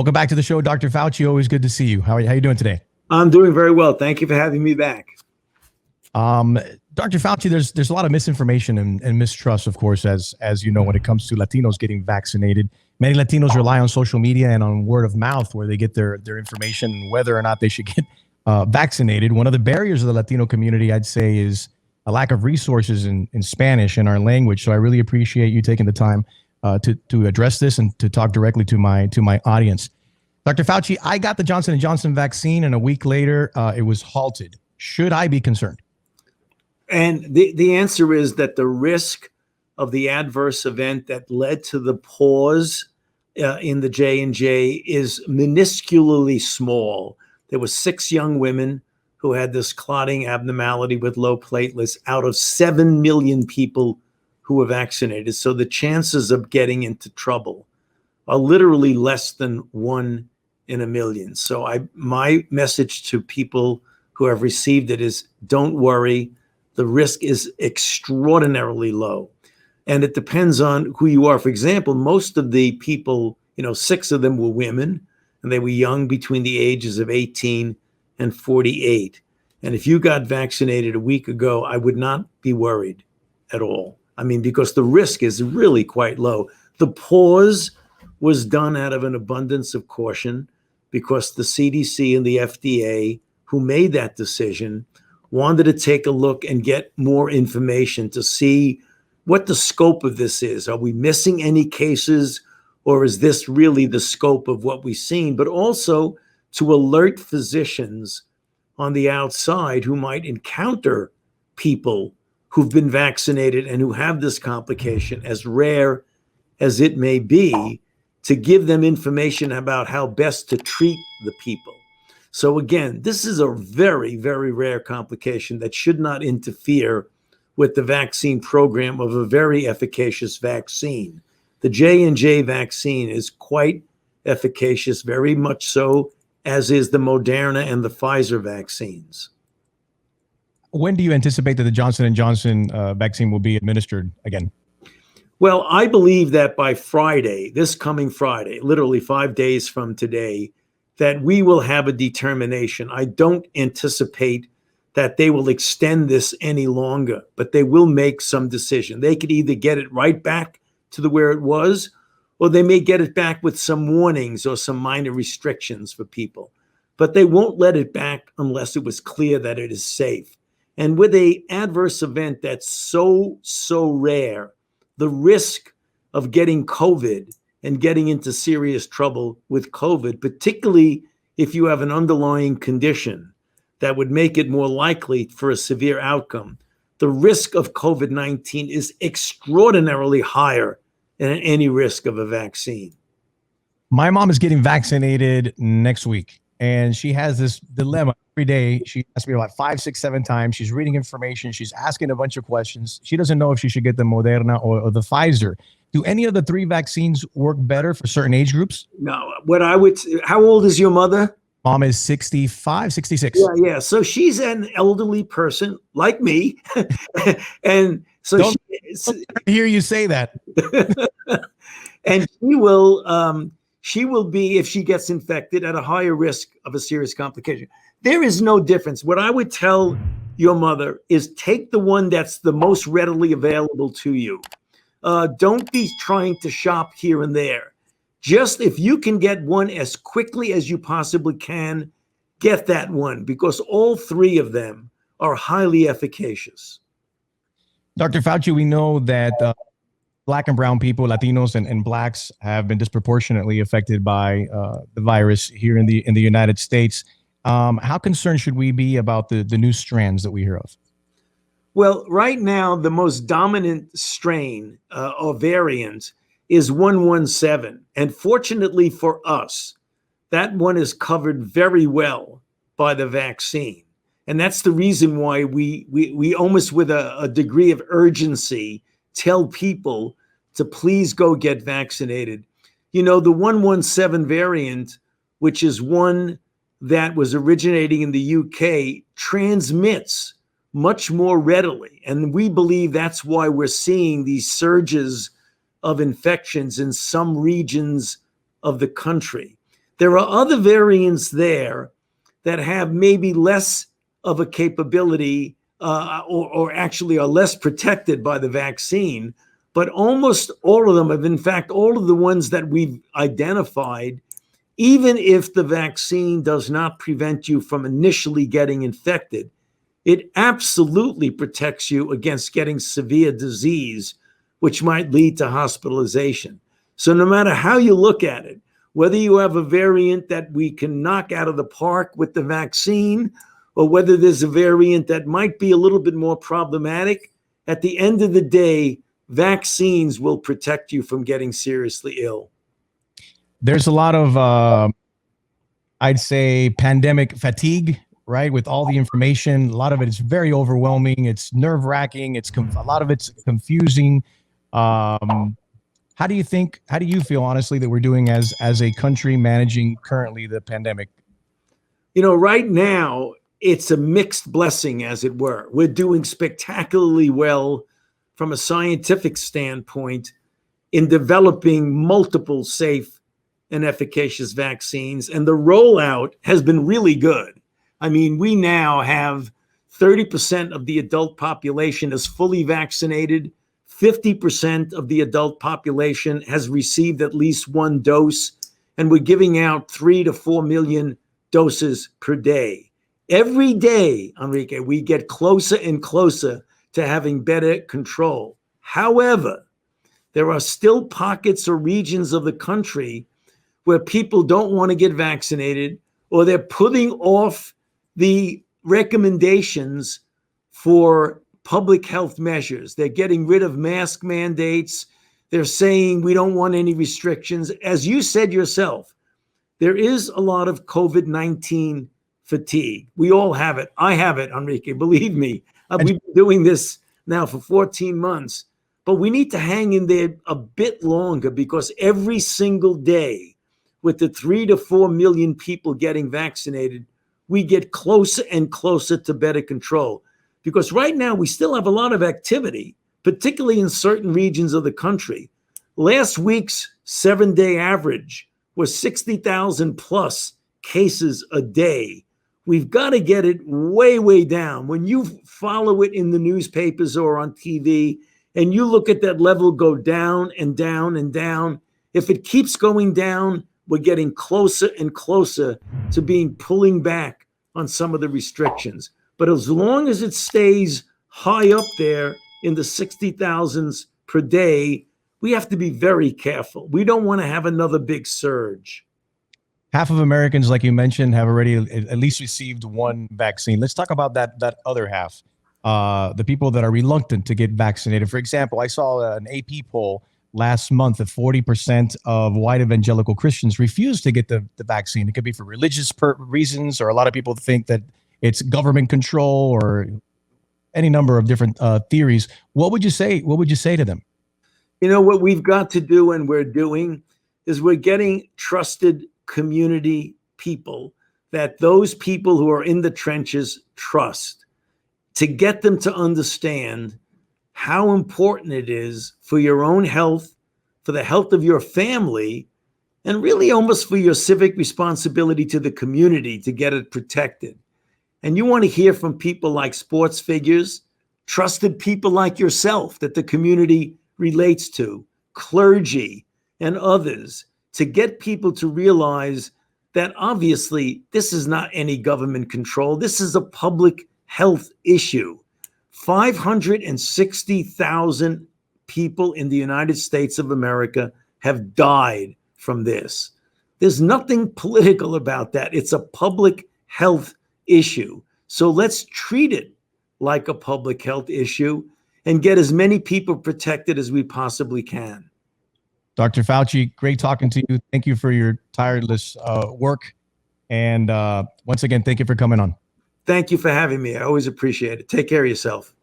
Welcome back to the show, Dr. Fauci. Always good to see you. How are you doing today? I'm doing very well. Thank you for having me back. Dr. Fauci, there's a lot of misinformation and mistrust, of course, as you know, when it comes to Latinos getting vaccinated. Many Latinos rely on social media and on word of mouth where they get their information, whether or not they should get vaccinated. One of the barriers of the Latino community, I'd say, is a lack of resources in Spanish in our language. So I really appreciate you taking the time to address this and to talk directly to my audience. Dr. Fauci, I got the Johnson & Johnson vaccine, and a week later, it was halted. Should I be concerned? And the answer is that the risk of the adverse event that led to the pause in the J&J is minusculely small. There were 6 young women who had this clotting abnormality with low platelets out of 7 million people who were vaccinated. So the chances of getting into trouble are literally less than 1 in a million. So my message to people who have received it is, don't worry. The risk is extraordinarily low. And it depends on who you are. For example, most of the people, 6 of them were women, and they were young, between the ages of 18 and 48. And if you got vaccinated a week ago, I would not be worried at all. I mean, because the risk is really quite low. The pause was done out of an abundance of caution because the CDC and the FDA, who made that decision, wanted to take a look and get more information to see what the scope of this is. Are we missing any cases, or is this really the scope of what we've seen? But also to alert physicians on the outside who might encounter people who've been vaccinated and who have this complication, as rare as it may be, to give them information about how best to treat the people. So again, this is a very, very rare complication that should not interfere with the vaccine program of a very efficacious vaccine. The J&J vaccine is quite efficacious, very much so, as is the Moderna and the Pfizer vaccines. When do you anticipate that the Johnson & Johnson vaccine will be administered again? Well, I believe that by Friday, this coming Friday, literally 5 days from today, that we will have a determination. I don't anticipate that they will extend this any longer, but they will make some decision. They could either get it right back to where it was, or they may get it back with some warnings or some minor restrictions for people. But they won't let it back unless it was clear that it is safe. And with an adverse event that's so rare, the risk of getting COVID and getting into serious trouble with COVID, particularly if you have an underlying condition that would make it more likely for a severe outcome, the risk of COVID-19 is extraordinarily higher than any risk of a vaccine. My mom is getting vaccinated next week, and she has this dilemma every day. She asks me like 5, 6, 7 times. She's reading information. She's asking a bunch of questions. She doesn't know if she should get the Moderna or the Pfizer. Do any of the 3 vaccines work better for certain age groups? No. How old is your mother? Mom is 65, 66. Yeah. So she's an elderly person like me. And so Don't hear you say that. And she will be, if she gets infected, at a higher risk of a serious complication. There is no difference. What I would tell your mother is take the one that's the most readily available to you. Don't be trying to shop here and there. Just if you can get one as quickly as you possibly can, get that one, because all 3 of them are highly efficacious. Dr. Fauci, we know that Black and brown people, Latinos and Blacks, have been disproportionately affected by the virus here in the United States. How concerned should we be about the new strands that we hear of? Well, right now, the most dominant strain or variant is 117. And fortunately for us, that one is covered very well by the vaccine. And that's the reason why we almost with a degree of urgency tell people to please go get vaccinated. The 117 variant, which is one that was originating in the UK, transmits much more readily. And we believe that's why we're seeing these surges of infections in some regions of the country. There are other variants there that have maybe less of a capability or actually are less protected by the vaccine. But almost all of them have, in fact, all of the ones that we've identified, even if the vaccine does not prevent you from initially getting infected, it absolutely protects you against getting severe disease, which might lead to hospitalization. So no matter how you look at it, whether you have a variant that we can knock out of the park with the vaccine, or whether there's a variant that might be a little bit more problematic, at the end of the day, vaccines will protect you from getting seriously ill. There's a lot of, I'd say, pandemic fatigue, right? With all the information, a lot of it is very overwhelming. It's nerve-wracking. A lot of it's confusing. How do you feel, honestly, that we're doing as a country managing currently the pandemic? Right now, it's a mixed blessing, as it were. We're doing spectacularly well from a scientific standpoint in developing multiple safe and efficacious vaccines. And the rollout has been really good. I mean, we now have 30% of the adult population is fully vaccinated. 50% of the adult population has received at least one dose. And we're giving out 3 to 4 million doses per day. Every day, Enrique, we get closer and closer to having better control. However, there are still pockets or regions of the country where people don't want to get vaccinated, or they're putting off the recommendations for public health measures. They're getting rid of mask mandates. They're saying we don't want any restrictions. As you said yourself, there is a lot of COVID-19 fatigue. We all have it. I have it, Enrique. Believe me, we've been doing this now for 14 months, but we need to hang in there a bit longer, because every single day with the 3 to 4 million people getting vaccinated, we get closer and closer to better control. Because right now we still have a lot of activity, particularly in certain regions of the country. Last week's 7-day average was 60,000 plus cases a day. We've got to get it way, way down. When you follow it in the newspapers or on TV and you look at that level go down and down and down, if it keeps going down, we're getting closer and closer to pulling back on some of the restrictions. But as long as it stays high up there in the 60,000s per day, we have to be very careful. We don't want to have another big surge. Half of Americans, like you mentioned, have already at least received one vaccine. Let's talk about that other half, the people that are reluctant to get vaccinated. For example, I saw an AP poll last month that 40% of white evangelical Christians refuse to get the vaccine. It could be for religious reasons, or a lot of people think that it's government control, or any number of different theories. What would you say? What would you say to them? What we've got to do, and we're doing, is we're getting trusted community people, that those people who are in the trenches trust, to get them to understand how important it is for your own health, for the health of your family, and really almost for your civic responsibility to the community to get it protected. And you want to hear from people like sports figures, trusted people like yourself that the community relates to, clergy and others, to get people to realize that obviously this is not any government control. This is a public health issue. 560,000 people in the United States of America have died from this. There's nothing political about that. It's a public health issue. So let's treat it like a public health issue and get as many people protected as we possibly can. Dr. Fauci, great talking to you. Thank you for your tireless work. And once again, thank you for coming on. Thank you for having me. I always appreciate it. Take care of yourself.